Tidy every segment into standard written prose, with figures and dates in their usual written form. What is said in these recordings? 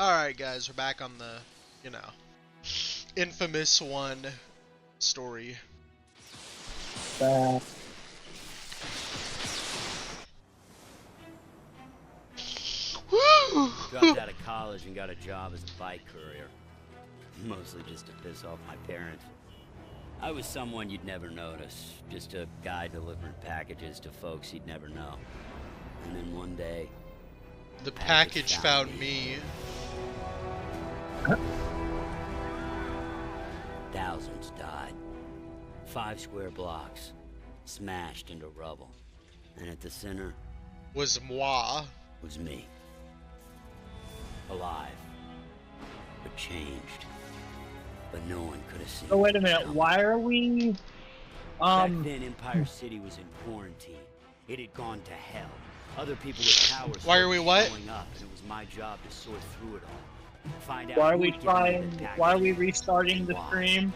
Alright guys, we're back on the, infamous one story. Uh, Woo! Dropped out of college and got a job as a bike courier. Mostly just to piss off my parents. I was someone you'd never notice. Just a guy delivering packages to folks you'd never know. And then one day, The package found me. Thousands died. 5 square blocks, smashed into rubble. And at the center Was moi. was me. Alive. But changed. But no one could have seen. oh wait a it minute, coming. why are we Back then, Empire City was in quarantine. It had gone to hell. Other people with powers Why are we what? showing up, and it was my job to sort through it all. Find out why are who we had given me trying the why are we package restarting and the why. stream?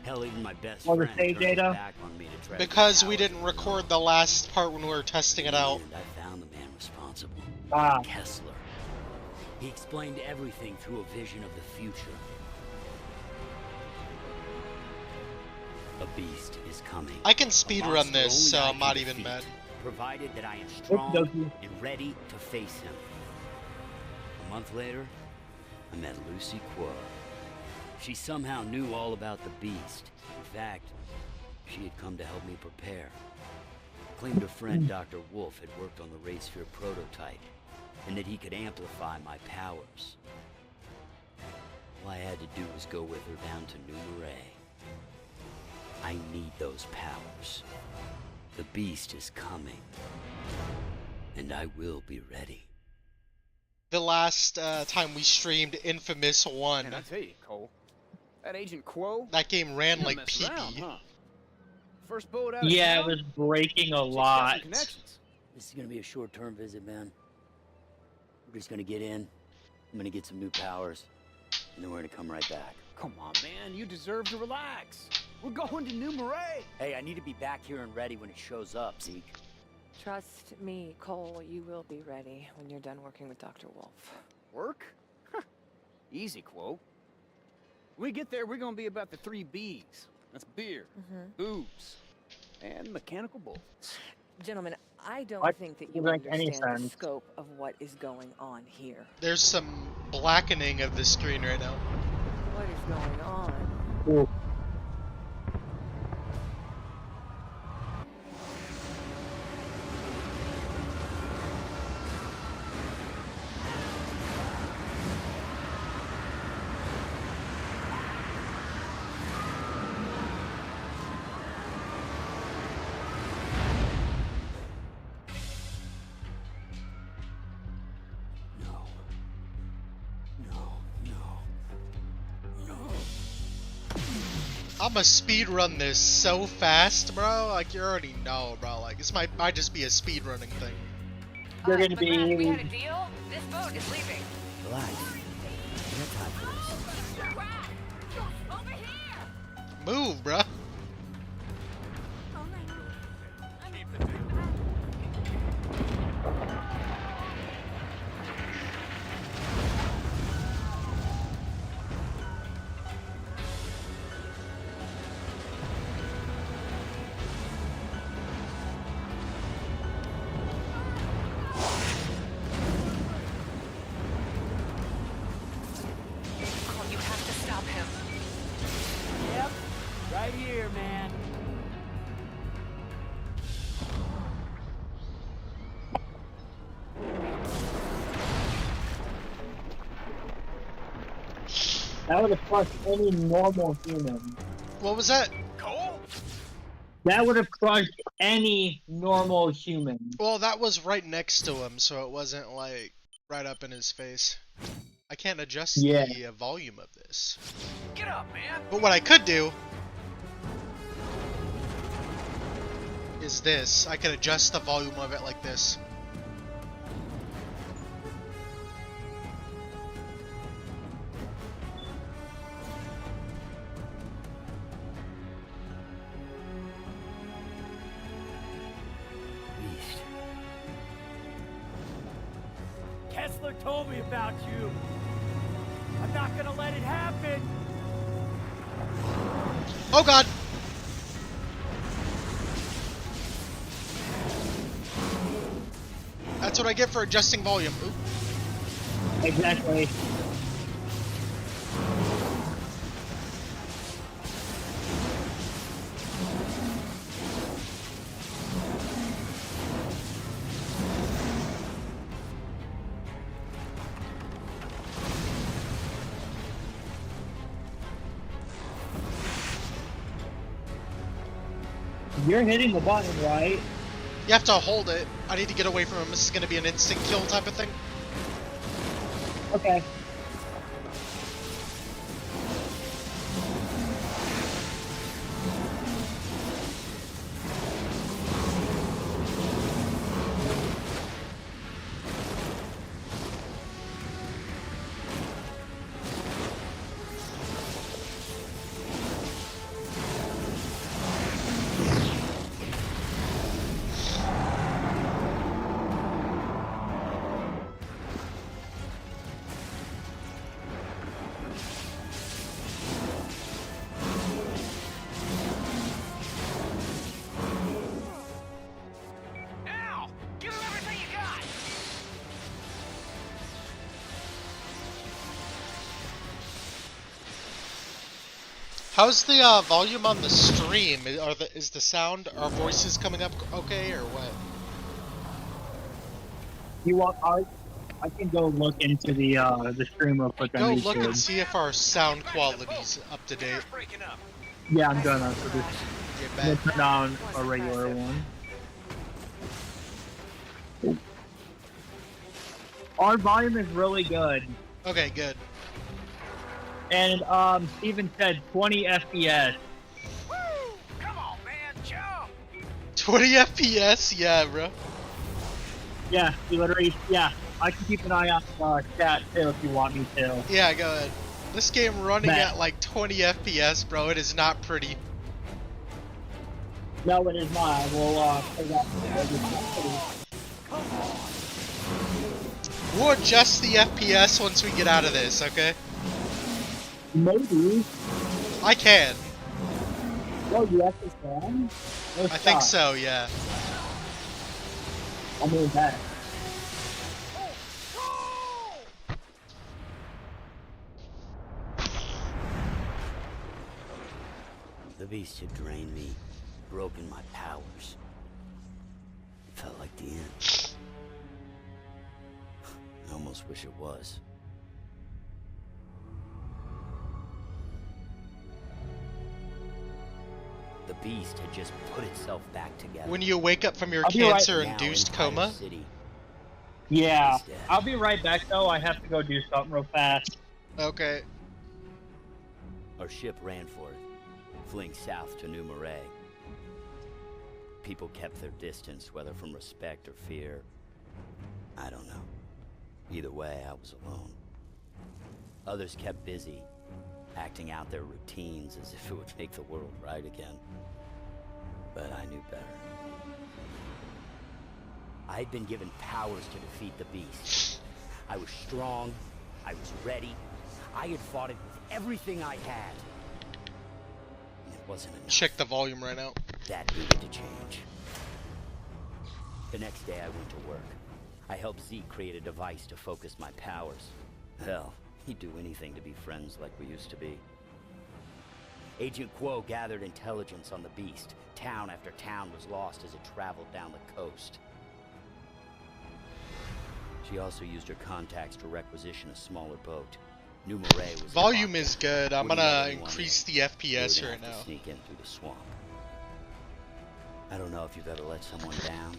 Hell, even my best Or the friend save turned his data? back on me to try to get Because we powers didn't of his record own. the last part when we were testing it out. And I found the man responsible. Ah. Kessler. He explained everything through a vision of the future. A beast is coming. I can A speedrun monster this, only so I I'm can not even defeat, mad. provided that I am strong Okey-dokey. and ready to face him. A month later, I met Lucy Quo. She somehow knew all about the beast. In fact, she had come to help me prepare. Claimed her friend Dr. Wolf had worked on the Wraithsphere prototype, and that he could amplify my powers. All I had to do was go with her down to New Marais. I need those powers. The beast is coming. And I will be ready. The last time we streamed Infamous 1, And I tell you, Cole, that Agent Quo, that game ran you like don't mess around, pee-pee. huh? First bullet out of Yeah, it town, was breaking a she's got lot. some connections. This is gonna be a short-term visit, man. We're just gonna get in. I'm gonna get some new powers. And then we're gonna come right back. Come on, man, you deserve to relax. We're going to New Marais. Hey, I need to be back here and ready when it shows up, Zeke. Trust me, Cole, you will be ready when you're done working with Dr. Wolf. Work? Huh. Easy, Quo. When we get there, we're gonna be about the 3 B's. That's beer, boobs, and mechanical bullets. Gentlemen, I don't What? think that you Doesn't make any understand the sense. scope of what is going on here. There's some blackening of the screen right now. What is going on? Ooh. No. No, no. No. I'ma speedrun this so fast, bro. Like, you already know, bro. Like, this might just be a speedrunning thing. You're gonna McGrath, we had a be deal? This boat is leaving. Relax. I got time for this. Over here! Move, bro. Cole, you have to stop him. Yep. Right here, man. that would have crushed any normal human. What was that? Cole? That would have crushed any normal human. Well, that was right next to him, so it wasn't, like, right up in his face. I can't adjust Yeah. the volume of this. Get up, man. But what I could do is this. I could adjust the volume of it like this. Kessler told me about you. I'm not gonna let it happen. Oh god! That's what I get for adjusting volume. Oop. Exactly. You're hitting the button, right? You have to hold it. I need to get away from him. This is gonna be an instant kill type of thing. Okay. Now, give him everything you got. How's the volume on the stream? Is the sound, our voices coming up okay, or what? You want I can go look into the stream real quick Go on look and YouTube. see if our sound quality's up to date. Breaking up. Yeah, I'm gonna. So just Get I'm gonna back. put down a regular one. Our volume is really good. Okay, good. And Steven said 20 FPS. Woo! Come on, man, jump. 20 FPS? Yeah, bro. Yeah, he literally. Yeah, I can keep an eye on chat too if you want me to. Yeah, go ahead. This game running Bet. at like 20 FPS, bro. It is not pretty. No, it is not. We'll play that. We'll adjust the FPS once we get out of this, okay? Maybe. I can. Oh, you actually can? No I think shot. so, yeah. I mean that. The beast had drained me, broken my powers. Felt like the end. I almost wish it was. The beast had just put itself back together. When you wake up from your I'll be right cancer-induced Now, Empire coma, City Yeah. is dead. I'll be right back though. I have to go do something real fast. okay. Our ship ran for it, fleeing south to New Marais. People kept their distance, whether from respect or fear. I don't know. Either way, I was alone. Others kept busy, acting out their routines as if it would make the world right again. But I knew better. I had been given powers to defeat the beast. I was strong, I was ready, I had fought it with everything I had. And it wasn't enough. Check the volume right now. That needed to change. The next day I went to work. I helped Zeke create a device to focus my powers. Hell, he'd do anything to be friends like we used to be. Agent Quo gathered intelligence on the beast. Town after town was lost as it traveled down the coast. She also used her contacts to requisition a smaller boat. New Marais was Volume is good. I'm Wouldn't let gonna anyone increase in. the We FPS were right gonna have now. to sneak in through the swamp. I don't know if you've ever let someone down,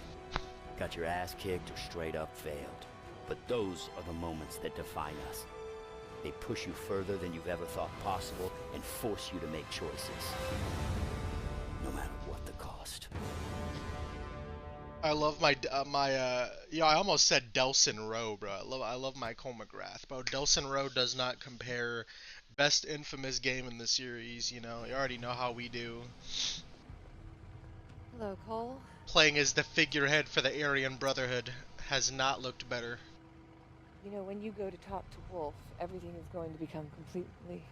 got your ass kicked, or straight up failed. But those are the moments that define us. They push you further than you've ever thought possible and force you to make choices. No matter what the cost. I love my yeah. I almost said Delsin Rowe, bro. I love my Colmagrath, bro. Delsin Rowe does not compare. Best infamous game in the series. You know, you already know how we do. Hello, Cole. Playing as the figurehead for the Aryan Brotherhood has not looked better. You know, when you go to talk to Wolf, everything is going to become completely...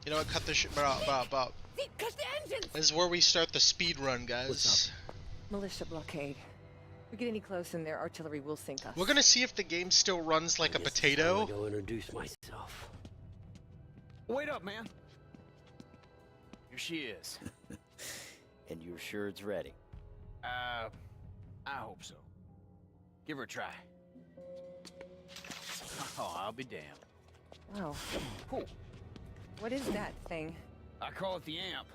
You know what? Cut this shit. Bro. Zeke, cut the engines! This is where we start the speed run, guys. What's Militia blockade. If we get any close in, their artillery will sink us. We're gonna see if the game still runs like a Guess potato. I'm gonna go introduce myself. Wait up, man. Here she is. And you're sure it's ready? I hope so. Give her a try. Oh, I'll be damned. Wow. Whew. What is that thing? I call it the amp.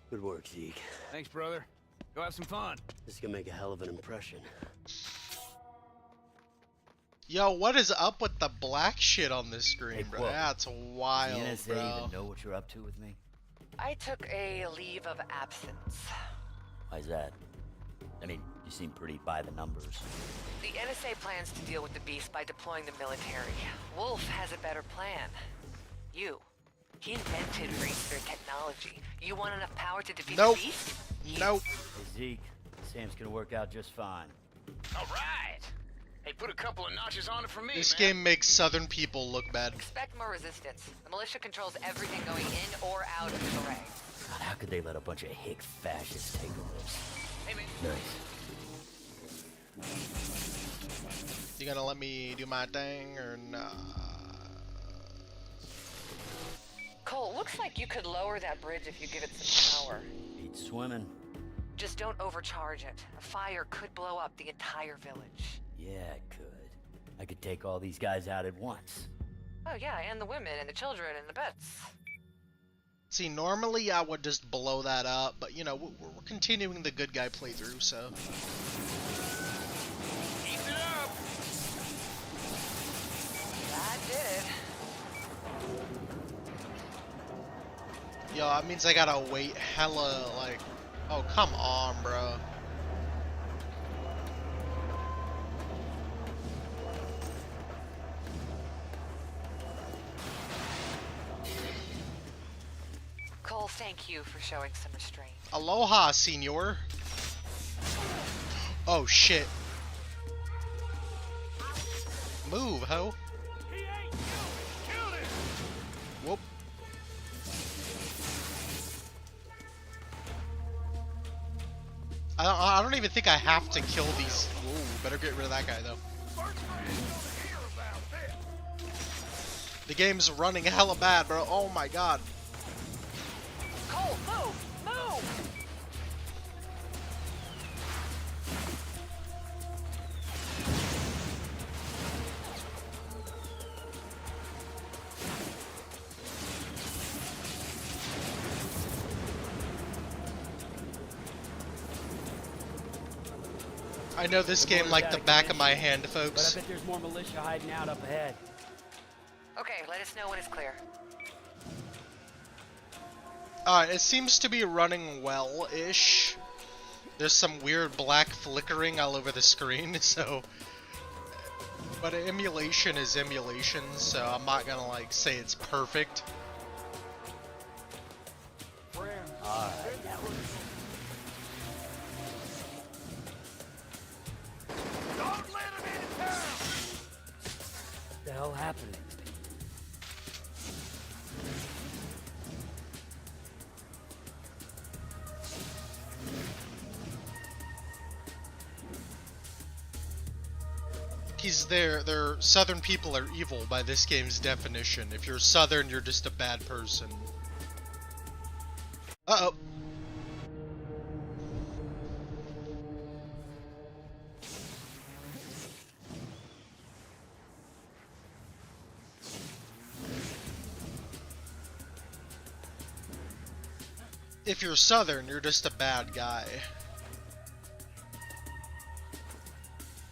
Good work, Zeke. Thanks, brother. Go have some fun. This is gonna make a hell of an impression. Yo, what is up with the black shit on this screen, Hey, bro? Quill. That's Does wild, the NSA bro. even know what you're up to with me? I took a leave of absence. Why's that? I mean, you seem pretty by the numbers. The NSA plans to deal with the Beast by deploying the military. Wolf has a better plan. You. He invented racer technology. You want enough power to defeat Nope. the Beast? Nope. Hey, Zeke, Sam's gonna work out just fine. All right. Hey, put a couple of notches on it for me, This man. game makes Southern people look bad. Expect more resistance. The militia controls everything going in or out of the terrain. God, how could they let a bunch of hick fascists take over this? Hey, man. Nice. You gonna let me do my thing or nah? Cole, looks like you could lower that bridge if you give it some power. Beats swimming. Just don't overcharge it. A fire could blow up the entire village. Yeah, it could. I could take all these guys out at once. Oh yeah, and the women and the children and the pets. See, normally I would just blow that up, but you know, we're continuing the good guy playthrough, so. Keep it up. That did. Yo, that means I gotta wait hella, like. Oh, come on, bro. Cole, thank you for showing some restraint. Aloha, senor. Oh, shit. Move, ho. He ain't you. Kill him. Whoop. I don't even think I have to kill these. Ooh, better get rid of that guy, though. The game's running hella bad, bro. Oh my god. Cole, move! Move! I know this game like the back of my hand, But I folks. bet there's more militia hiding out up ahead. Okay, let us know when it's clear. Alright, it seems to be running well-ish. There's some weird black flickering all over the screen, so... But emulation is emulation, so I'm not gonna, like, say it's perfect. Alright, now we're... Don't let him into town. What the hell happened? They're Southern people are evil by this game's definition. If you're Southern, you're just a bad person. Uh-oh. If you're Southern, you're just a bad guy.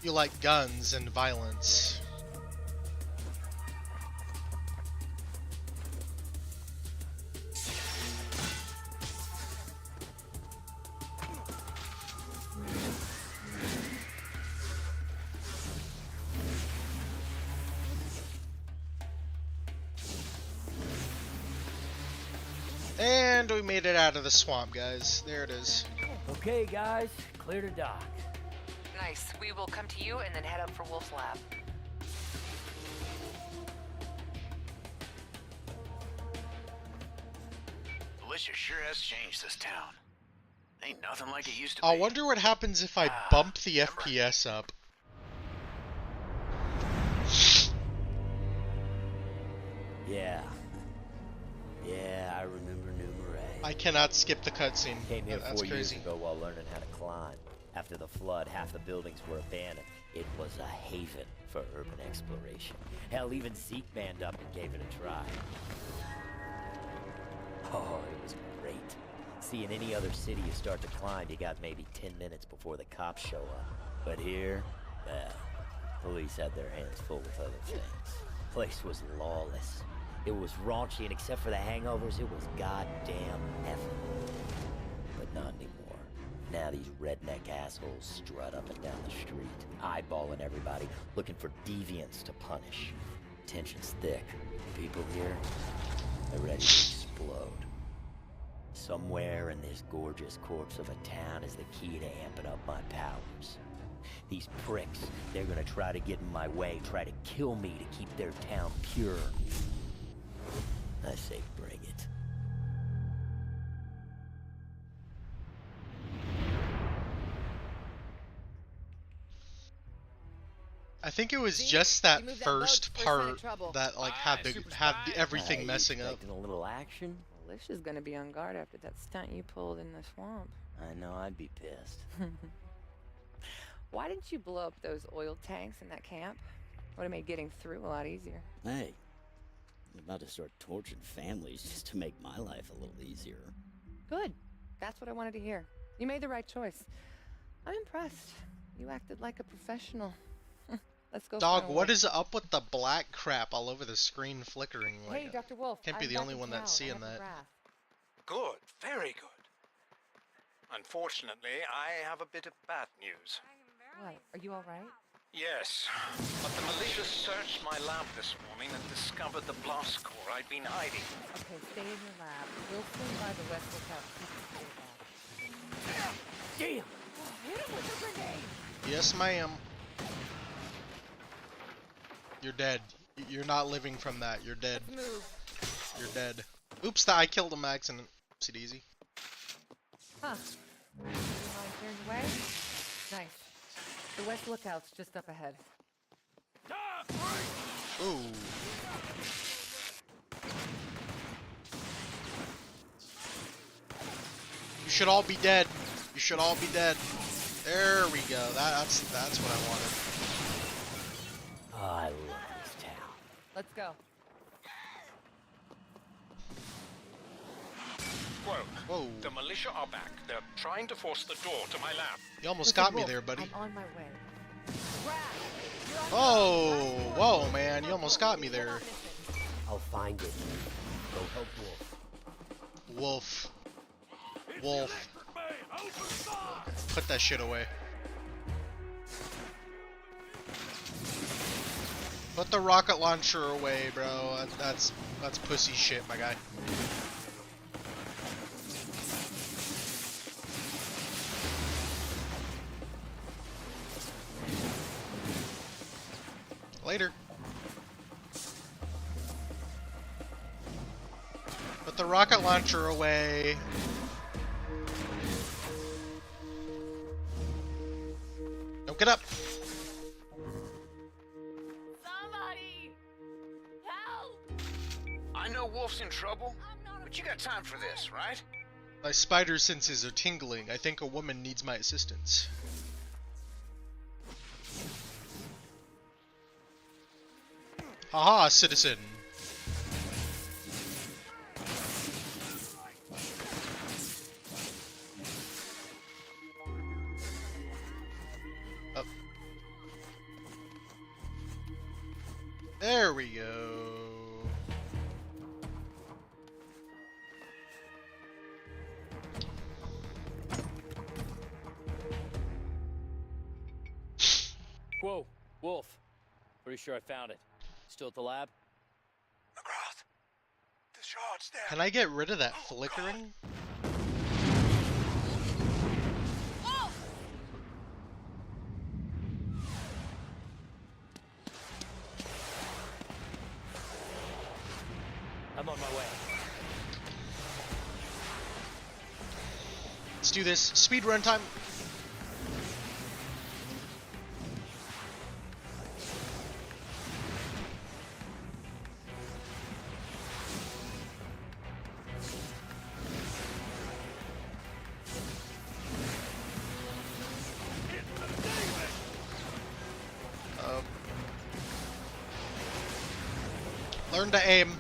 You like guns and violence. And we made it out of the swamp, guys. There it is. Okay, guys, clear to dock. Nice. We will come to you and then head up for Wolf's lab. Militia sure has changed this town. Ain't nothing like it used to be. I wonder what happens if I bump the FPS up. Yeah. Yeah, I remember New Marais. I cannot skip the cutscene. Came here That's 4 years crazy. ago while learning how to climb. After the flood, half the buildings were abandoned. It was a haven for urban exploration. Hell, even Zeke manned up and gave it a try. Oh, it was great. See, in any other city you start to climb, you got maybe 10 minutes before the cops show up. But here, well, police had their hands full with other things. Place was lawless. It was raunchy, and except for the hangovers, it was goddamn effing. But not anymore. Now these redneck assholes strut up and down the street, eyeballing everybody, looking for deviants to punish. Tension's thick. People here, they're ready to explode. Somewhere in this gorgeous corpse of a town is the key to amping up my powers. These pricks, they're gonna try to get in my way, try to kill me to keep their town pure. I say bring it. I think it was See? just that You moved that first boat, first sign of part trouble. that like Aye, had super the spy. everything You messing up. expecting a little action? Alicia's gonna be on guard after that stunt you pulled in the swamp. I know I'd be pissed. Why didn't you blow up those oil tanks in that camp? Would have made getting through a lot easier. Hey, I'm about to start torturing families just to make my life a little easier. Good. That's what I wanted to hear. You made the right choice. I'm impressed. You acted like a professional. Let's go. Dog, find what Wolf. is up with the black crap all over the screen flickering? Like, Hey, Dr. Wolf. can't be I'm the back only in one that's town. I seeing have a that. wrath. Good, very good. Unfortunately, I have a bit of bad news. What? Are you all right? Yes, but the militia searched my lab this morning and discovered the blast core I'd been hiding. Okay, stay in your lab. We'll swing by the West Lookout. Damn! Hit him with a grenade! Yes, ma'am. You're dead. You're not living from that. You're dead. Let's move. You're dead. Oops, I killed him by accident. Oopsie daisy. Huh. You mind clearing the way? Nice. The West Lookout's just up ahead. Ooh. You should all be dead. You should all be dead. There we go. That's what I wanted. Oh, I love this town. Let's go. Well, Whoa. the militia are back. They're trying to force the door to my lab. You almost Listen, got me Wolf, there, buddy. I'm on my way. Brad, you're on Oh, whoa, man. You almost got me there. I'll find it. Go help Wolf. Wolf. Put that shit away. Put the rocket launcher away, bro. That's pussy shit, my guy. Later. Put the rocket launcher away. Don't get up. Somebody! Help! I know Wolf's in trouble, but you got time for this, right? My spider senses are tingling. I think a woman needs my assistance. Haha, citizen. Up. There we go. Whoa, Wolf. Pretty sure I found it. Still at the lab? McGrath, the shard's there. Can I get rid of that flickering? On my way. Let's do this. Speed run time. Learn to aim.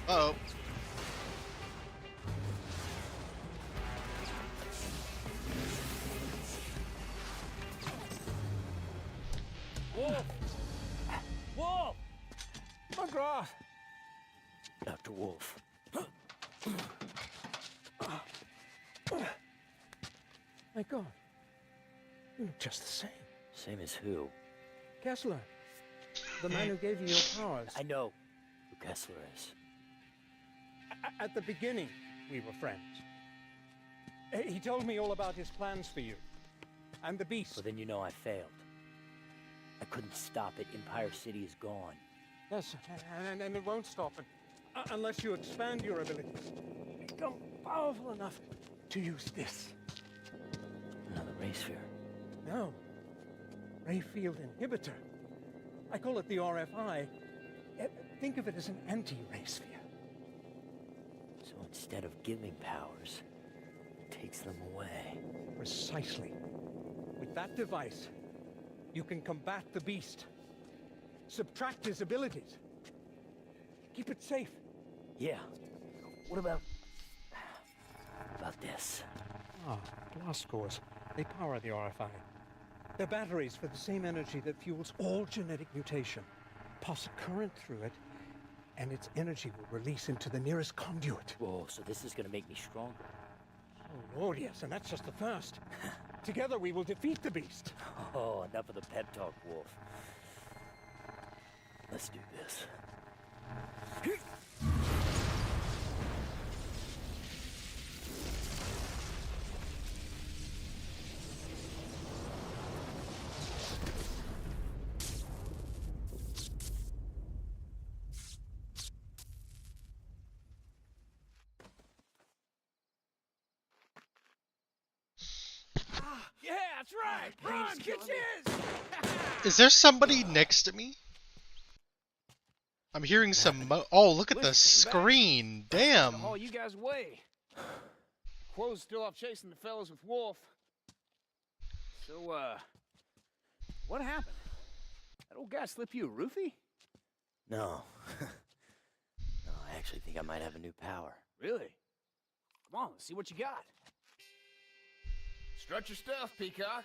Uh-oh. Wolf! Wolf! McGrath! Dr. Wolf. My God. You look just the same. Same as who? Kessler. The man who gave you your powers. I know who Kessler is. At the beginning, we were friends. He told me all about his plans for you. And the beast. Well, then you know I failed. I couldn't stop it. Empire City is gone. Yes, and it won't stop unless you expand your abilities. Become powerful enough to use this. Another ray sphere. No. Ray field inhibitor. I call it the RFI. Think of it as an anti-ray sphere. So instead of giving powers, it takes them away. Precisely. With that device, you can combat the beast. Subtract his abilities. Keep it safe. Yeah. What about this? Ah, blast cores. They power the RFI. They're batteries for the same energy that fuels all genetic mutation. Pass a current through it, and its energy will release into the nearest conduit. Whoa, so this is gonna make me stronger. Oh, Lord, yes, and that's just the first. Together we will defeat the beast. Oh, enough of the pep talk, Wolf. Let's do this. Yeah, that's right. Run, get his. Is there somebody next to me? I'm hearing some oh, look at the screen. Damn. Haul you guys away. Quo's still off chasing the fellas with Wolf. So, what happened? That old guy slip you a roofie? No. No, I actually think I might have a new power. Really? Come on, let's see what you got. Strut your stuff, Peacock.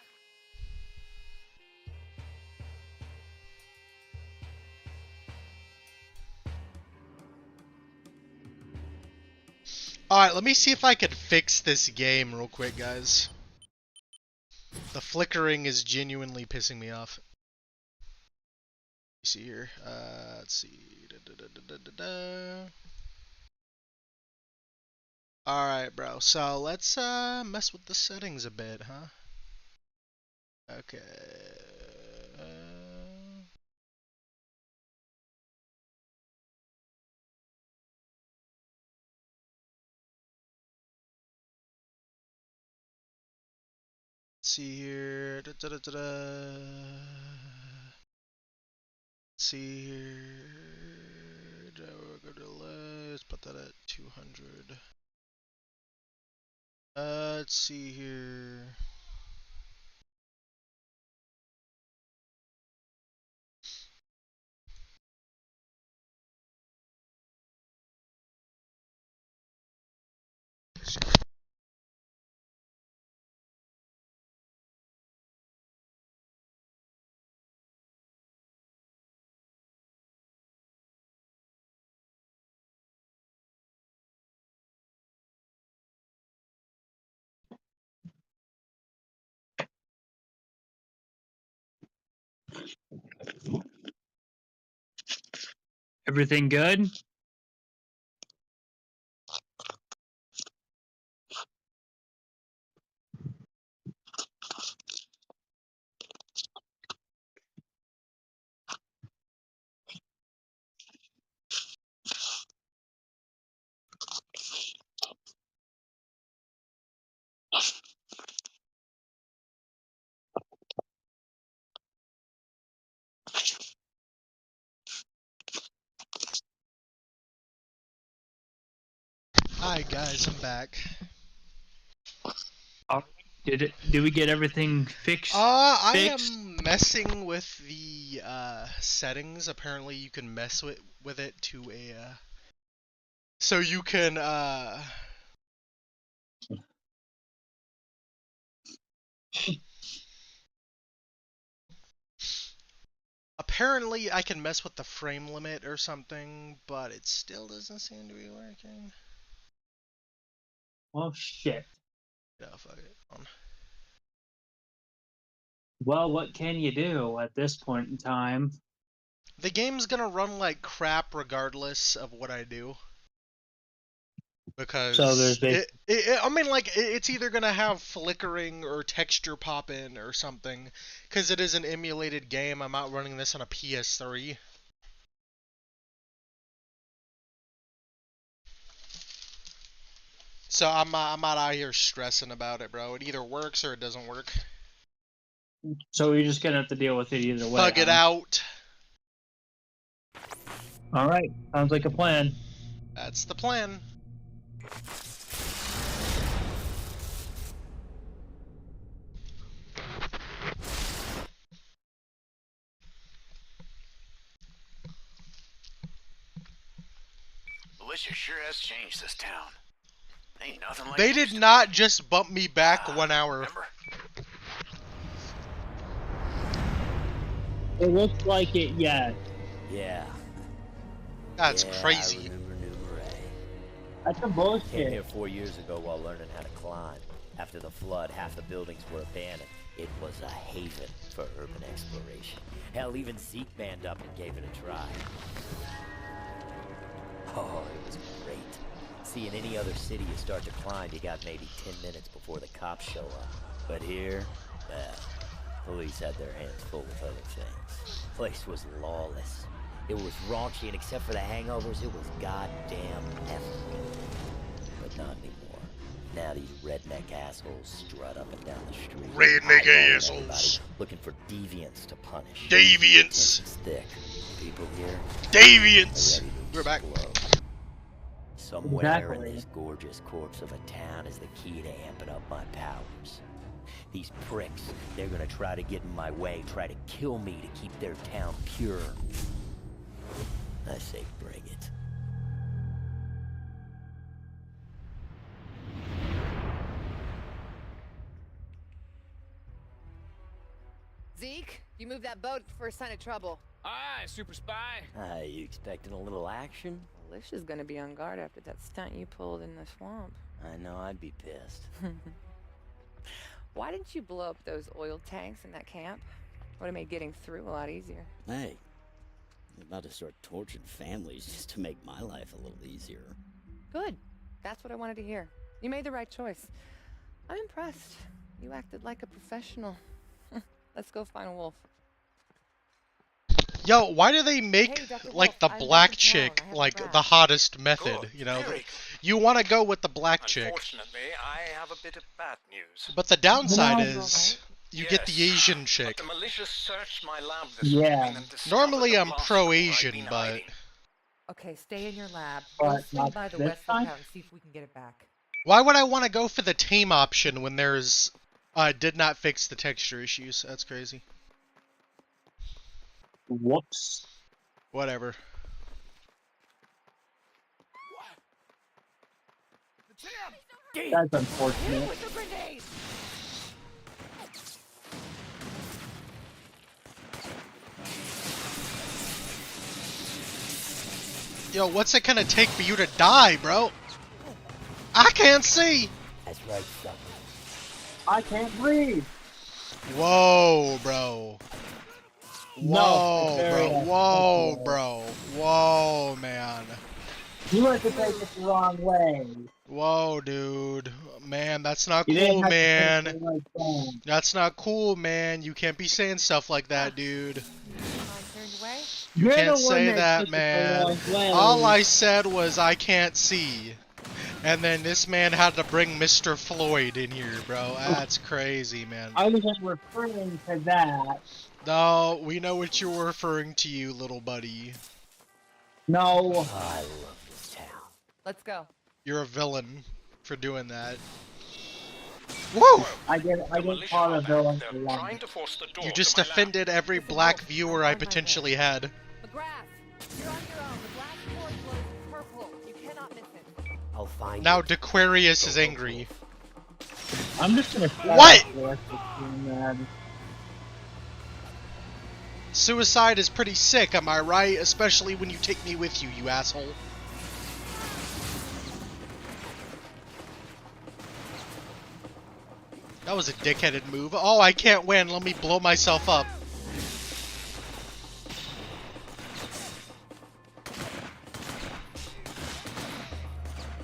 Alright, let me see if I can fix this game real quick, guys. The flickering is genuinely pissing me off. Let's see here. Let's see. Alright, bro. So let's mess with the settings a bit, huh? Okay. See here. Let's see here. Go to let's put that at 200. Let's see here. Everything good? Hi guys, I'm back. Did we get everything fixed? I Fixed? am messing with the settings. Apparently, you can mess with it to a so you can apparently I can mess with the frame limit or something, but it still doesn't seem to be working. Oh shit. Yeah, fuck it. Well, what can you do at this point in time? The game's gonna run like crap regardless of what I do. Because So there's I mean, like, it's either gonna have flickering or texture pop in or something. Because it is an emulated game. I'm not running this on a PS3. So I'm not out here stressing about it, bro. It either works or it doesn't work. So you're just gonna have to deal with it either way. Thug it out. All right, sounds like a plan. That's the plan. Militia sure has changed this town. Ain't nothing like They it did used to not be. just bump me back 1 hour. Remember? It looks like it, yes. Yeah. That's yeah, crazy. I remember New Marais. That's some Came bullshit. here 4 years ago while learning how to climb. After the flood, half the buildings were abandoned. It was a haven for urban exploration. Hell, even Zeke manned up and gave it a try. Oh, it was great. See, in any other city you start to climb, you got maybe 10 minutes before the cops show up. But here, well, police had their hands full with other things. Place was lawless. It was raunchy, and except for the hangovers, it was goddamn effing. But not anymore. Now these redneck assholes strut up and down the street. Redneck eyeballing assholes. everybody, looking for deviants to punish. Deviants. Tension's thick. People here Deviants. are ready to We're back. explode. Somewhere Exactly. in this gorgeous corpse of a town is the key to amping up my powers. These pricks, they're gonna try to get in my way, try to kill me to keep their town pure. I say bring it. Zeke, you move that boat for a sign of trouble. Aye, super spy. You expecting a little action? Alicia's gonna be on guard after that stunt you pulled in the swamp. I know I'd be pissed. Why didn't you blow up those oil tanks in that camp? Would have made getting through a lot easier. Hey, I'm about to start torturing families just to make my life a little easier. Good. That's what I wanted to hear. You made the right choice. I'm impressed. You acted like a professional. Let's go find a wolf. Yo, why do they make Hey, Dr. like Wolf, the I'm black back in town. chick I have a like draft. the hottest method? Good, You know, very you want to go with the black chick, Unfortunately, I have a bit of bad news. but the downside No. is you get the Asian But chick. the militia searched my lab this Yeah. morning and discovered Normally the I'm blast pro-Asian, core I'd been but hiding. Okay, stay in your lab. But We'll swing not by the this West time? Lookout and see if we can get it back. why would I want to go for the tame option when there's did not fix the texture issues? That's crazy. Whoops. Whatever. That's unfortunate. With the grenade! Yo, what's it gonna take for you to die, bro? I can't see. That's right, son. I can't breathe. Whoa, bro. Whoa, it's very bro. Whoa, unfortunate. bro. Whoa, man. You went to take it the wrong way. Whoa, dude. Man, that's not You didn't cool, have to take man. the right thing. That's not cool, man. You can't be saying stuff like that, dude. Am I turned away? You You're can't the one say that that, took it the man. wrong way. All I said was I can't see. And then this man had to bring Mr. Floyd in here, bro. That's crazy, man. I wasn't referring to that. No, we know what you're referring to, you little buddy. No. I love this town. Let's go. You're a villain for doing that. Woo! I get caught a villain for They're one. trying to force the door You to just my lab. offended every black viewer I potentially had. McGrath, you're on your own. The blast core glows purple. You cannot miss it. I'll find Now it. Dequarius is angry. I'm just gonna. What? the rest of the team, man. Suicide is pretty sick, am I right? Especially when you take me with you, you asshole. That was a dickheaded move. Oh, I can't win. Let me blow myself up.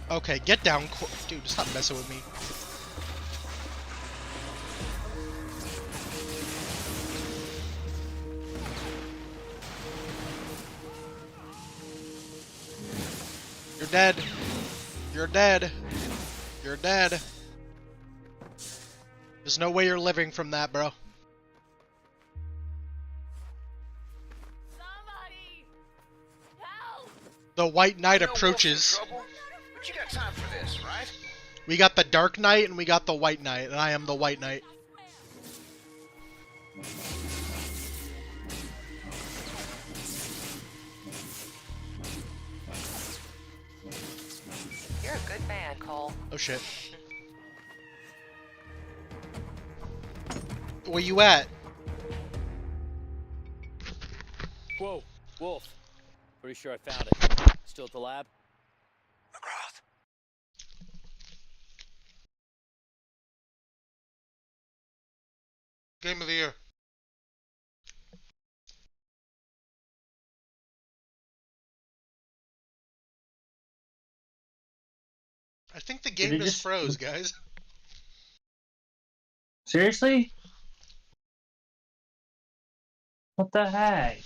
Okay, get down. Dude, stop messing with me. You're dead. You're dead. You're dead. There's no way you're living from that, bro. Somebody! Help! The White Knight I know Wolf's in approaches. trouble, but you got time for this, right? We got the Dark Knight and we got the White Knight, and I am the White Knight. You're a good man, Cole. Oh shit. Where you at? Whoa, Wolf. Pretty sure I found it. Still at the lab? McGrath. Game of the year. I think the game it just just- froze, guys. Seriously? What the heck?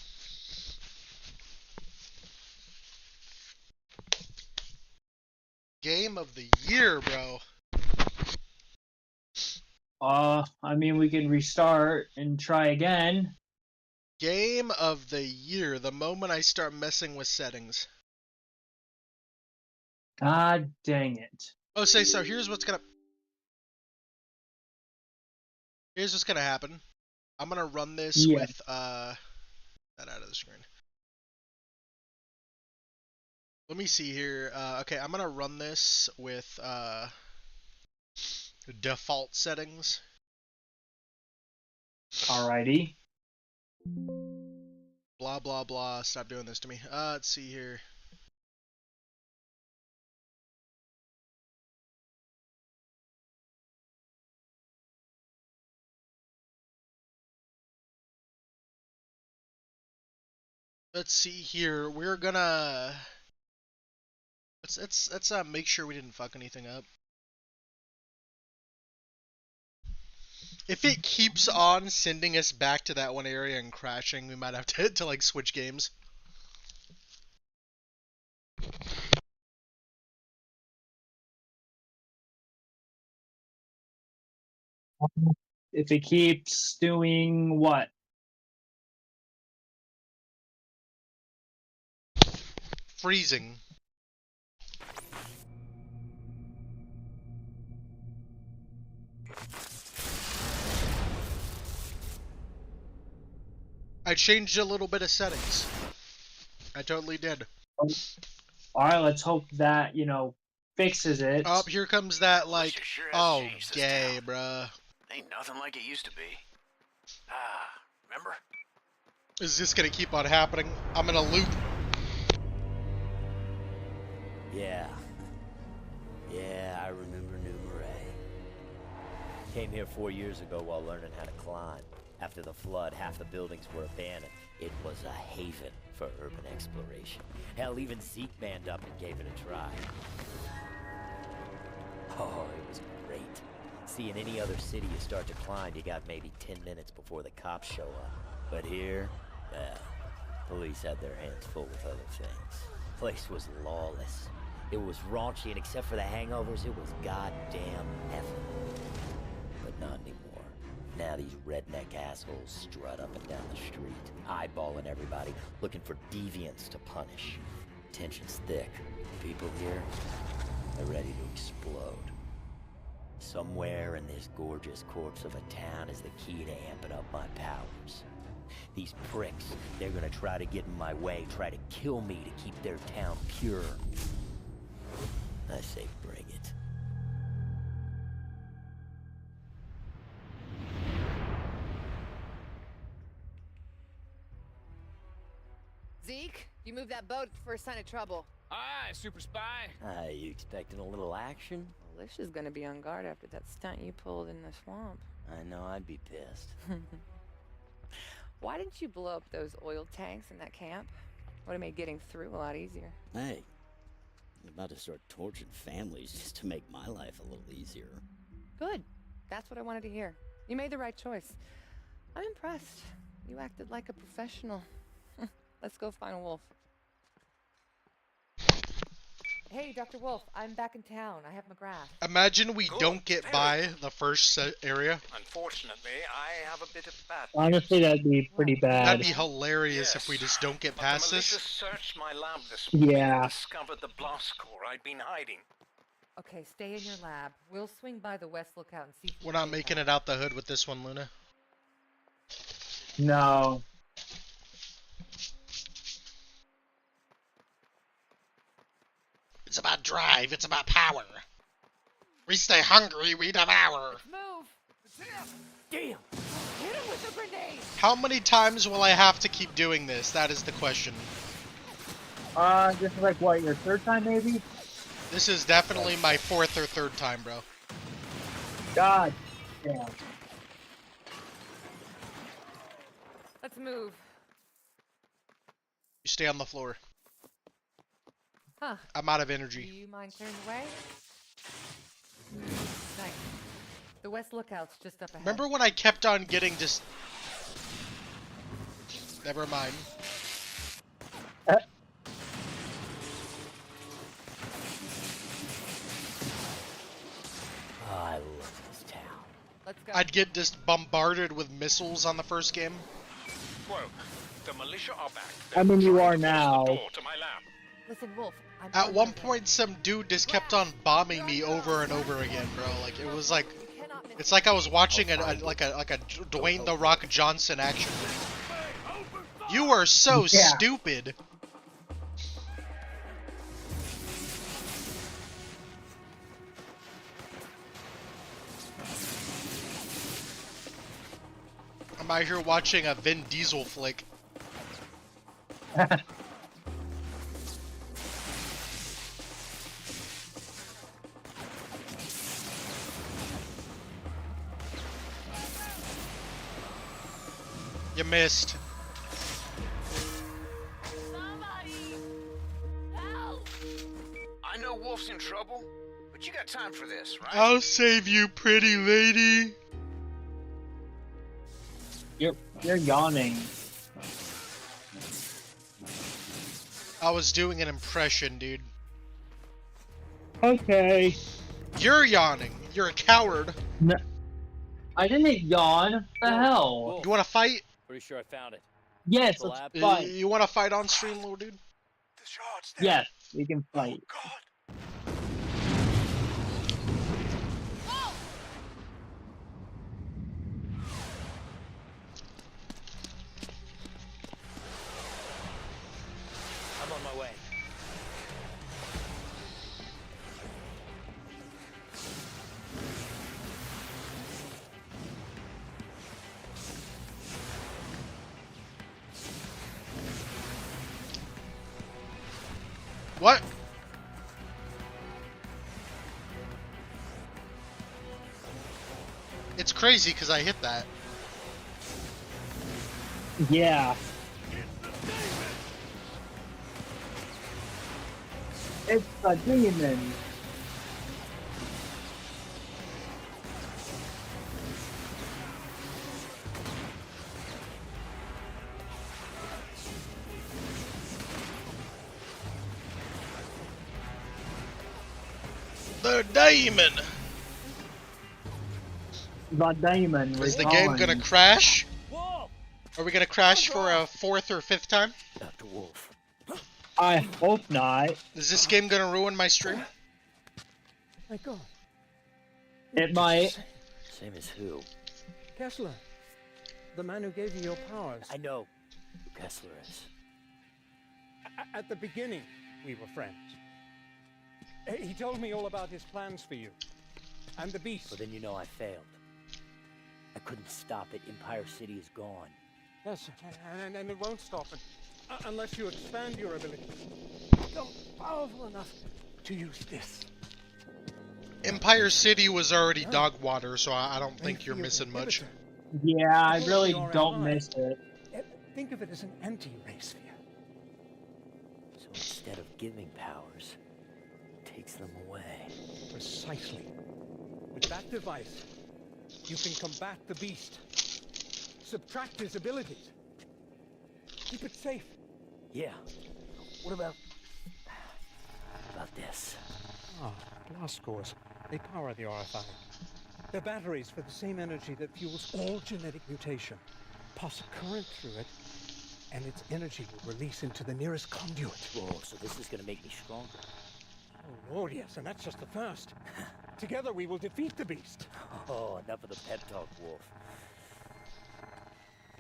Game of the year, bro. I mean, we can restart and try again. Game of the year. The moment I start messing with settings. God dang it. Oh, so here's what's gonna happen. I'm gonna run this Yeah. with that out of the screen. Let me see here. Okay, I'm gonna run this with default settings. Alrighty. Blah blah blah. Stop doing this to me. Let's see here. Let's see here. We're gonna let's make sure we didn't fuck anything up. If it keeps on sending us back to that one area and crashing, we might have to like switch games. If it keeps doing what? Freezing. I changed a little bit of settings. I totally did. Alright, let's hope that, fixes it. Oh, here comes that like, Lucy sure has oh, changed this gay, town. bruh. Ain't nothing like it used to be. Ah, remember? Is this gonna keep on happening? I'm in a loop. Yeah. Yeah, I remember New Marais. Came here 4 years ago while learning how to climb. After the flood, half the buildings were abandoned. It was a haven for urban exploration. Hell, even Zeke manned up and gave it a try. Oh, it was great. See, in any other city you start to climb, you got maybe 10 minutes before the cops show up. But here, well, police had their hands full with other things. Place was lawless. It was raunchy, and except for the hangovers, it was goddamn heaven. But not anymore. Now these redneck assholes strut up and down the street, eyeballing everybody, looking for deviants to punish. Tension's thick. People here, They're ready to explode. Somewhere in this gorgeous corpse of a town is the key to amping up my powers. These pricks, they're gonna try to get in my way, try to kill me to keep their town pure. I say bring it. Zeke, you move that boat for a sign of trouble. Aye, super spy. You expecting a little action? Alicia's gonna be on guard after that stunt you pulled in the swamp. I know I'd be pissed. Why didn't you blow up those oil tanks in that camp? Would have made getting through a lot easier. Hey, I'm about to start torching families just to make my life a little easier. Good. That's what I wanted to hear. You made the right choice. I'm impressed. You acted like a professional. Let's go find Wolf. Hey, Dr. Wolf, I'm back in town. I have McGrath. Imagine we Good, don't get by the first area. Unfortunately, I have a bit of bad Honestly, that'd be pretty bad. That'd be hilarious if we just don't get past the militia this. searched my lab this morning Yeah. and discovered the blast core I'd been hiding. Okay, stay in your lab. We'll swing by the West Lookout and see if We're not making it out the hood with this one, Luna. No. It's about drive, it's about power. We stay hungry, we devour. Move! Damn! Hit him with a grenade! How many times will I have to keep doing this? That is the question. This is like what, your third time maybe? This is definitely my fourth or third time, bro. God damn. Let's move. You stay on the floor. Huh. I'm out of Do energy. you mind clearing the way? Nice. The West Lookout's just up ahead. Remember when I kept on getting just... Never mind. Oh, I love this town. Let's go. I'd get just bombarded with missiles on the first game. Whoa, the militia are back. I mean, you They're are trying to force now. the door to my lab. Listen, Wolf. I'm At on one your point, some dude just kept on bombing me over and over again, bro. Like, it was like... way. You cannot miss It's like I was watching a Dwayne The Rock Johnson action movie. You are so Yeah. stupid. I'm out here watching a Vin Diesel flick. You missed. I know Wolf's in trouble, but you got time for this, right? I'll save you, pretty lady. You're yawning. I was doing an impression, dude. Okay. You're yawning. You're a coward. No, I didn't yawn. What the hell? Wolf, You want to fight? pretty sure I found it. Yes, The let's lab? fight. You want to fight on stream, little dude? The shard's there. Yes, we can fight. God. I'm on my way. What? It's crazy because I hit that. Yeah. It's a demon. The demon. The demon. Is the game gonna returned. crash? Wolf! Are we gonna crash for a fourth or fifth time? Dr. Wolf. I hope not. Is this game gonna ruin my stream? My God. It might. Same as who? Kessler, the man who gave you your powers. I know who Kessler is. At the beginning, we were friends. He told me all about his plans for you. And the beast. Well, then you know I failed. I couldn't stop it. Empire City is gone. Yes, and it won't stop it unless you expand your ability. Become powerful enough to use this. Empire City was already dog water, so I don't think you're missing much. Yeah, I really don't miss it. Think of it as an anti-race sphere. So instead of giving powers, it takes them away. Precisely. With that device, you can combat the beast. Subtract his abilities. Keep it safe. Yeah. What about this? Ah, blast cores. They power the RFI. They're batteries for the same energy that fuels all genetic mutation. Pass a current through it, and its energy will release into the nearest conduit. Whoa, so this is gonna make me stronger. Oh, Lord, yes, and that's just the first. Together we will defeat the beast. Oh, enough of the pep talk, Wolf.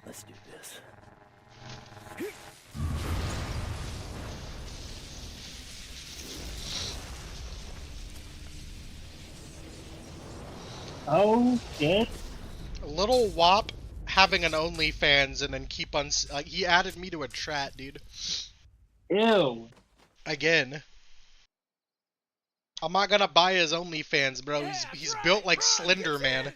Let's do this. Oh, shit. Little Wop having an OnlyFans and then keep on... he added me to a chat, dude. Ew. Again. I'm not gonna buy his OnlyFans, bro. He's built like Slender Man.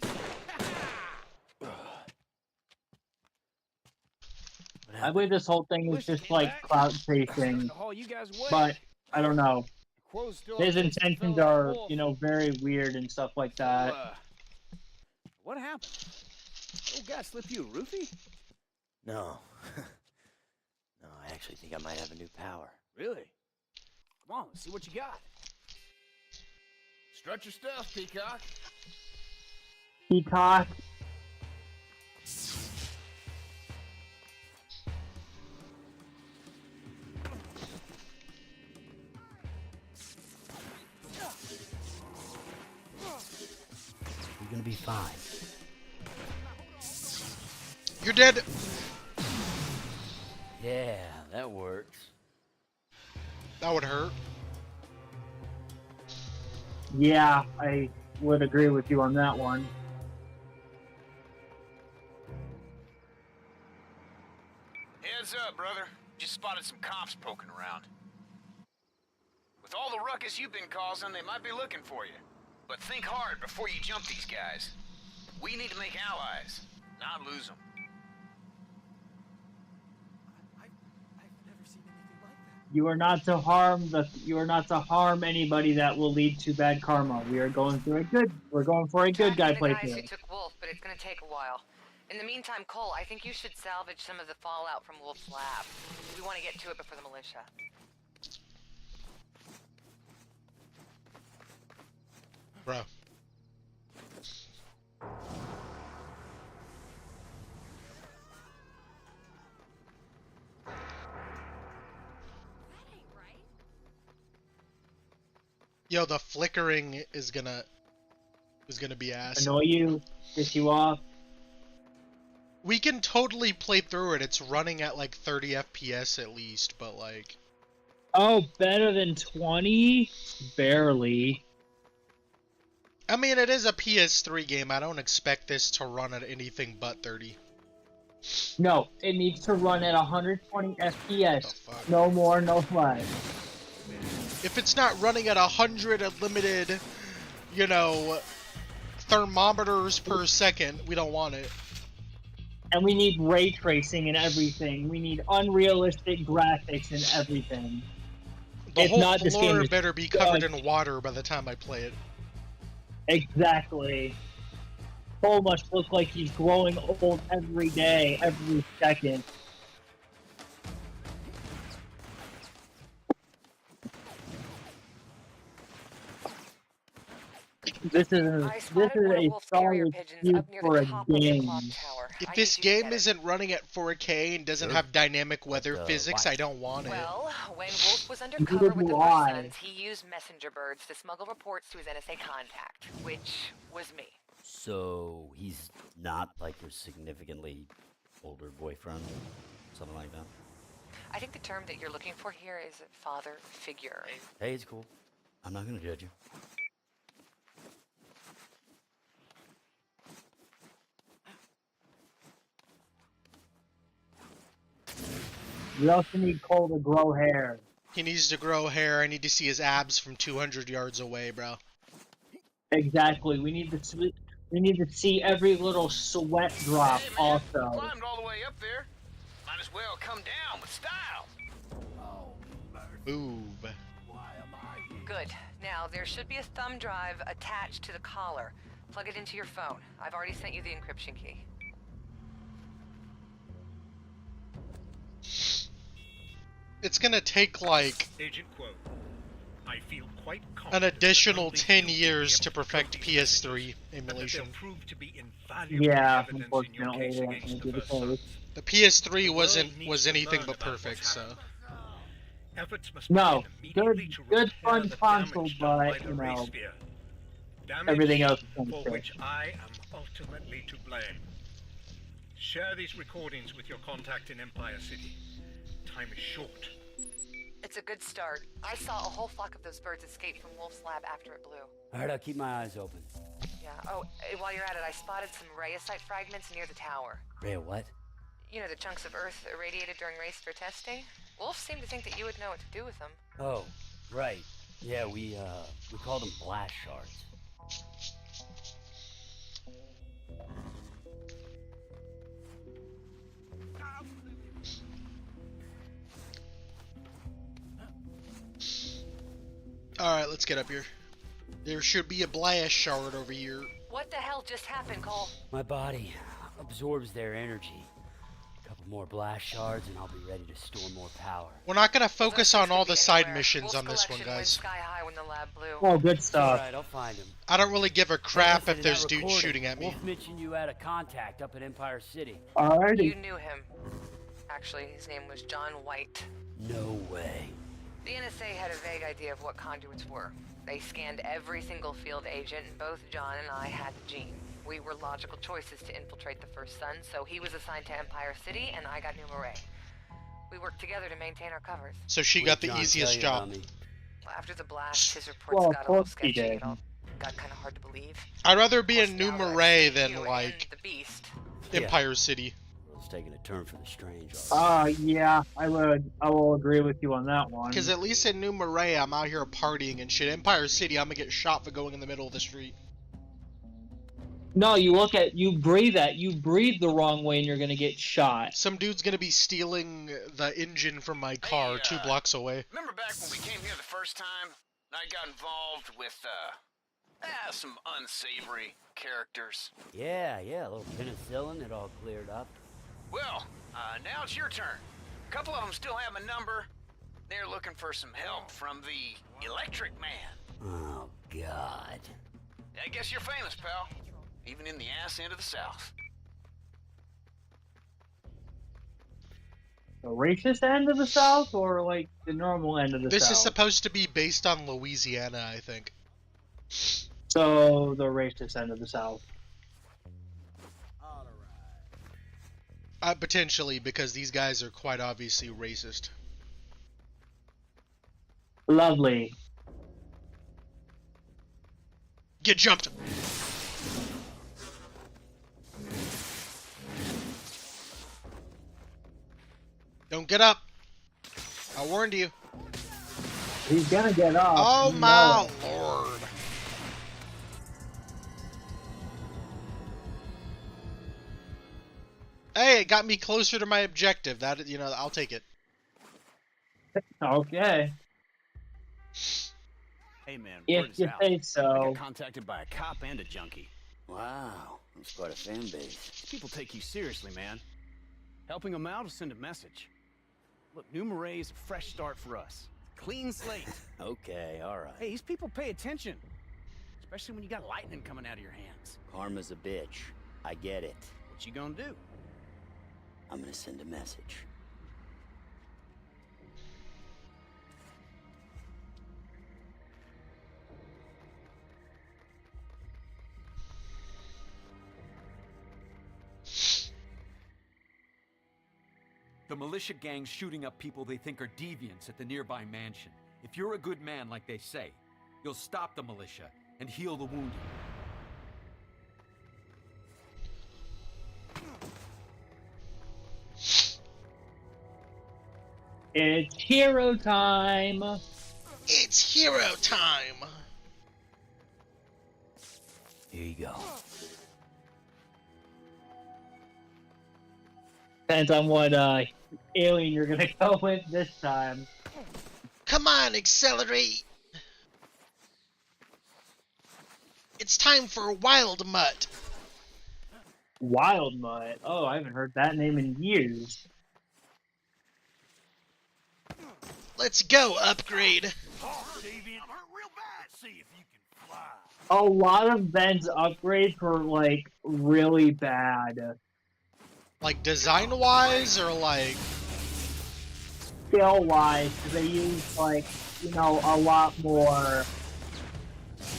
I believe this whole thing is just like clout chasing, but I don't know. His intentions are, you know, very weird and stuff like that. What happened? Old guy slip you a roofie? No. No, I actually think I might have a new power. Really? Come on, let's see what you got. Strut your stuff, Peacock. Peacock. You're gonna be fine. You're dead. Yeah, that works. That would hurt. Yeah, I would agree with you on that one. Heads up, brother. Just spotted some cops poking around. With all the ruckus you've been causing, they might be looking for you. But think hard before you jump these guys. We need to make allies, not lose them. You are not to harm anybody that will lead to bad karma. We're going for a good guy Tracking the guys who playthrough. took Wolf, but it's gonna take a while. In the meantime, Cole, I think you should salvage some of the fallout from Wolf's lab. We want to get to it before the militia. Bro. Yo, the flickering is gonna be ass. Annoy you, piss you off. We can totally play through it. It's running at like 30 FPS at least, but like... Oh, better than 20? Barely. I mean, it is a PS3 game. I don't expect this to run at anything but 30. No, it needs to run at 120 FPS. Oh, No more, no less. If it's not running at 100 unlimited, you know, thermometers per second, we don't want it. And we need ray tracing and everything. We need unrealistic graphics and everything. The If whole not, this game floor is better be covered in water by the time I play it. Exactly. Cole must look like he's growing old every day, every second. This is I spotted one of a Wolf's carrier solid pigeons cue up near for the a top of the game. clock tower. If I this need you to game get it. isn't running at 4K and doesn't have dynamic weather physics, I don't want it. Well, when Wolf was undercover with the North Suns, he used messenger birds to smuggle reports to his NSA contact, which was me. So he's not like your significantly older boyfriend? Something like that? I think the term that you're looking for here is father figure. Hey, it's cool. I'm not gonna judge you. We also need Cole to grow hair. He needs to grow hair. I need to see his abs from 200 yards away, bro. Exactly. We need to see every little sweat drop. Hey, man, Also. climbed all the way up there. Might as well come down with style. Boob. Good. Now, there should be a thumb drive attached to the collar. Plug it into your phone. I've already sent you the encryption key. It's gonna take like Agent Quo, I feel quite an confident additional that 10 they'll years be to able perfect probe these PS3 messages, and that emulation. they'll prove to be invaluable Yeah, evidence in your unfortunately, case that's against gonna the be the First Sons. case. The PS3 The world was needs to anything learn but about what's perfect, so. happened. Efforts must No, begin immediately to good repair fun the console, damage done by but the you race know, sphere. Damage everything else is gonna for fit. which I am ultimately to blame. Share these recordings with your contact in Empire City. Time is short. It's a good start. I saw a whole flock of those birds escape from Wolf's lab after it blew. Alright, I'll keep my eyes open. Yeah. Oh, while you're at it, I spotted some rheosite fragments near the tower. Rhea, what? You know, the chunks of Earth irradiated during race for testing? Wolf seemed to think that you would know what to do with them. Oh, right. Yeah, we called them blast shards. Alright, let's get up here. There should be a blast shard over here. What the hell just happened, Cole? My body absorbs their energy. A couple more blast shards and I'll be ready to store more power. We're not gonna focus on all Could be the side anywhere. missions Wolf's on this one, collection went guys. sky high when the lab blew. Oh, good stuff. Alright, I'll find him. I don't really give a crap Listen if to there's that dudes recording. shooting at me. Wolf mentioned you had a contact up at Empire City. Alrighty. You knew him. Actually, his name was John White. No way. The NSA had a vague idea of what conduits were. They scanned every single field agent, and both John and I had the gene. We were logical choices to infiltrate the First Son, so he was assigned to Empire City, and I got New Marais. We worked together to maintain our covers. So she What got did the John easiest tell you job. about me? After the blast, his reports Well, of got a little course he sketchy. did. It all got kind of hard to believe. I'd rather be Plus, in New now that I Marais see than you like and the Beast. Empire City. It's taking a turn for the strange. all right. Yeah, I will agree with you on that one. Because at least in New Marais, I'm out here partying and shit. Empire City, I'm gonna get shot for going in the middle of the street. No, you breathe the wrong way and you're gonna get shot. Some dude's gonna be stealing the engine from my car 2 blocks away. Remember back when we came here the first time? I got involved with, some unsavory characters. Yeah, a little penicillin, it all cleared up. Well, now it's your turn. A couple of them still have a number. They're looking for some help from the Electric Man. Oh, God. I guess you're famous, pal. Even in the ass end of the South. The racist end of the South, or like the normal end of the This South? is supposed to be based on Louisiana, I think. So the racist end of the South. Potentially, because these guys are quite obviously racist. Lovely. Get jumped! Don't get up! I warned you. He's gonna get up. Oh you my know it. lord! Hey, it got me closer to my objective. That, you know, I'll take it. Okay. Hey man, If word is you out. say I so. got contacted by a cop and a junkie. Wow, that's quite a fan base. These people take you seriously, man. Helping them out will send a message. Look, New Marais is a fresh start for us. Clean slate. Okay, alright. Hey, these people pay attention. Especially when you got lightning coming out of your hands. Karma's a bitch. I get it. What you gonna do? I'm gonna send a message. The militia gang's shooting up people they think are deviants at the nearby mansion. If you're a good man, like they say, you'll stop the militia and heal the wounded. It's hero time! It's hero time! Here you go. Depends on what alien you're gonna go with this time. Come on, accelerate! It's time for Wild Mutt. Wild Mutt? Oh, I haven't heard that name in years. Let's go, Upgrade. A lot of Ben's upgrades were, like, really bad. Like, design-wise, or like... Skill-wise, because they use, like, you know, a lot more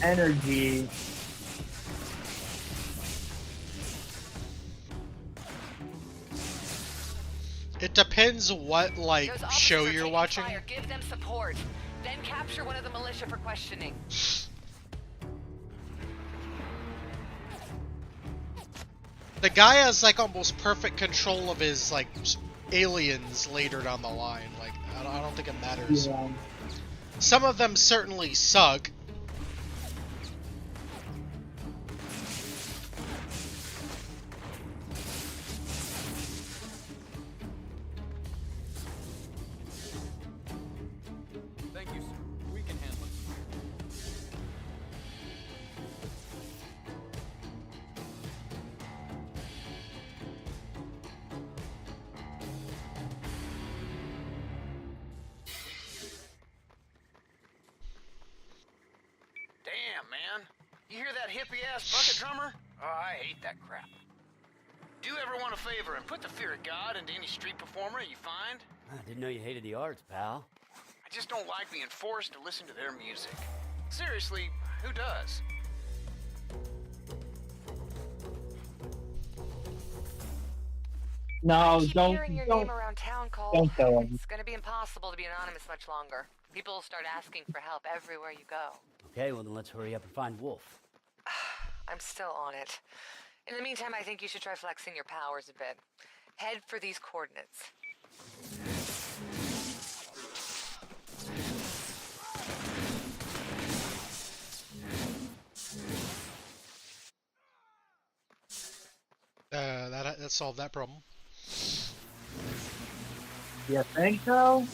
energy. It depends what, like, show you're watching. Fire. Give them support. Then capture one of the militia for questioning. The guy has, like, almost perfect control of his, like, aliens later down the line. Like, I don't think it matters. Yeah. Some of them certainly suck. Thank you, sir. We can handle it. Damn, man. You hear that hippie-ass bucket drummer? Oh, I hate that crap. Do everyone a favor and put the fear of God into any street performer you find. I didn't know you hated the arts, pal. I just don't like being forced to listen to their music. Seriously, who does? No, Keep don't hearing your name around town, Cole. don't tell him. It's gonna be impossible to be anonymous much longer. People will start asking for help everywhere you go. Okay, well then let's hurry up and find Wolf. I'm still on it. In the meantime, I think you should try flexing your powers a bit. Head for these coordinates. That solved that problem. You think so?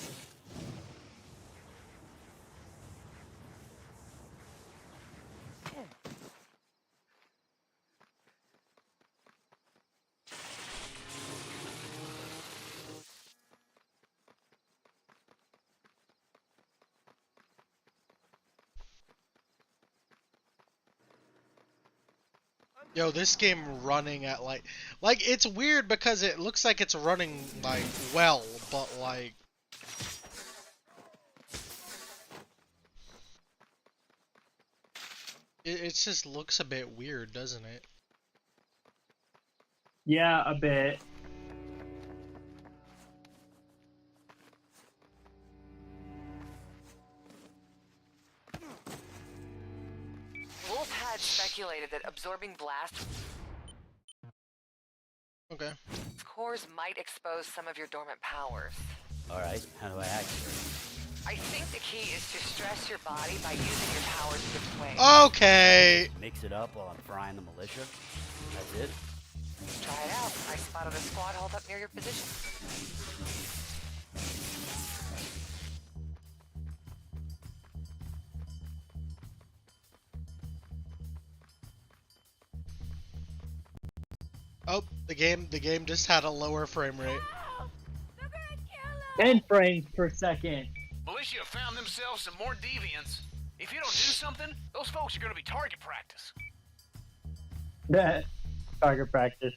Yo, this game running at like it's weird because it looks like it's running like well, but like it just looks a bit weird, doesn't it? Yeah, a bit. Wolf had speculated that absorbing blast cores might expose some of your dormant powers. Alright, how do I activate? I think the key is to stress your body by using your powers this way. Okay. Mix it up while I'm frying the militia? That's it? Try it out. I spotted a squad hold up near your position. Oh, the game just had a lower frame rate. 10 frames per second. Militia have found themselves some more deviants. If you don't do something, those folks are gonna be target practice. Target practice.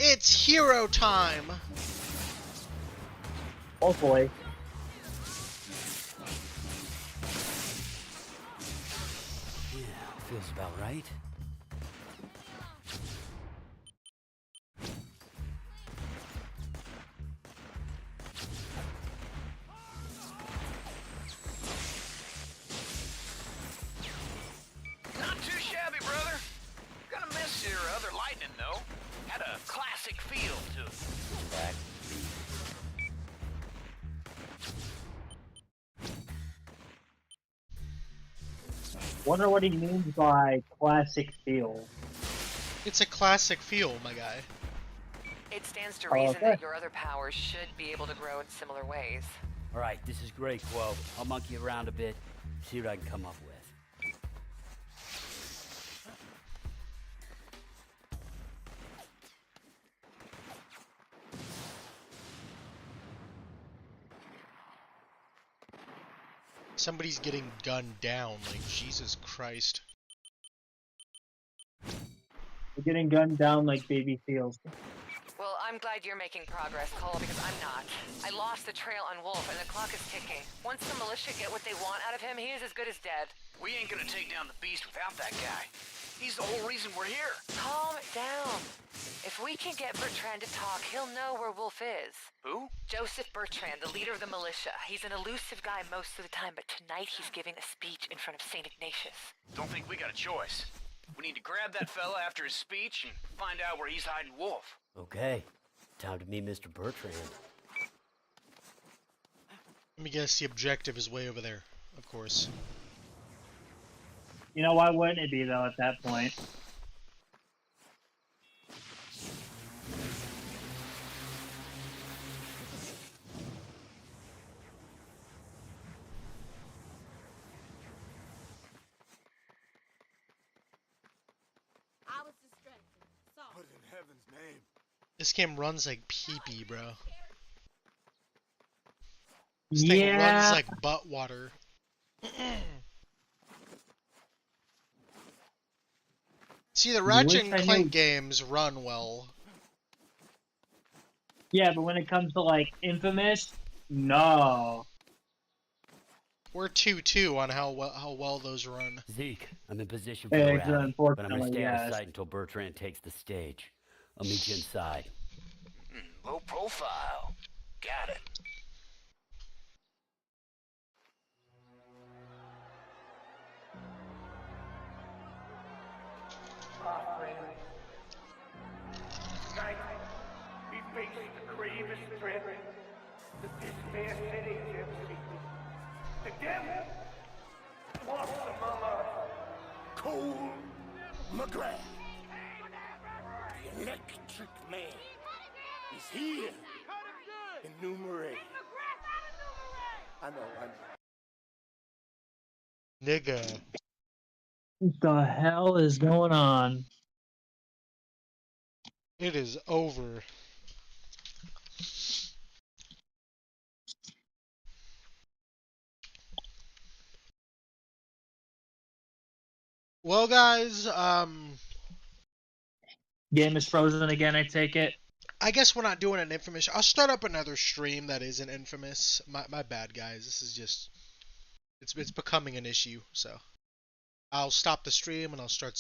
It's hero time! Hopefully. Yeah, feels about right. Not too shabby, brother. Gonna miss your other lightning, though. Had a classic feel to it. Back. Wonder what he means by classic feel. It's a classic feel, my guy. It stands to reason that your other powers should be able to grow in similar ways. Alright, this is great, Quo. I'll monkey around a bit, see what I can come up with. Somebody's getting gunned down, like Jesus Christ. We're getting gunned down like baby seals. Well, I'm glad you're making progress, Cole, because I'm not. I lost the trail on Wolf, and the clock is ticking. Once the militia get what they want out of him, he is as good as dead. We ain't gonna take down the beast without that guy. He's the whole reason we're here. Calm down. If we can get Bertrand to talk, he'll know where Wolf is. Who? Joseph Bertrand, the leader of the militia. He's an elusive guy most of the time, but tonight he's giving a speech in front of St. Ignatius. Don't think we got a choice. We need to grab that fella after his speech and find out where he's hiding Wolf. Okay, time to meet Mr. Bertrand. Let me guess, the objective is way over there, of course. You know, why wouldn't it be, though, at that point? I was distracted. Sorry. What in heaven's name? This game runs like pee-pee, bro. This thing runs like butt water. See, the Ratchet and Clank games run well. Yeah, but when it comes to, like, Infamous, no. We're 2-2 on how well those run. Zeke, I'm in position for the rally, but I'm gonna stay out of yes. sight until Bertrand takes the stage. I'll meet you inside. Low profile. Got it. Tonight, we face the grievous threat that this fair city has ever seen. The devil walks among us. Cole McGrath. The electric man is here in New Marais. I know. Nigga. What the hell is going on? It is over. Well, guys, Game is frozen again, I take it. I guess we're not doing an Infamous. I'll start up another stream that isn't Infamous. My bad, guys. This is just it's becoming an issue. So I'll stop the stream and I'll start.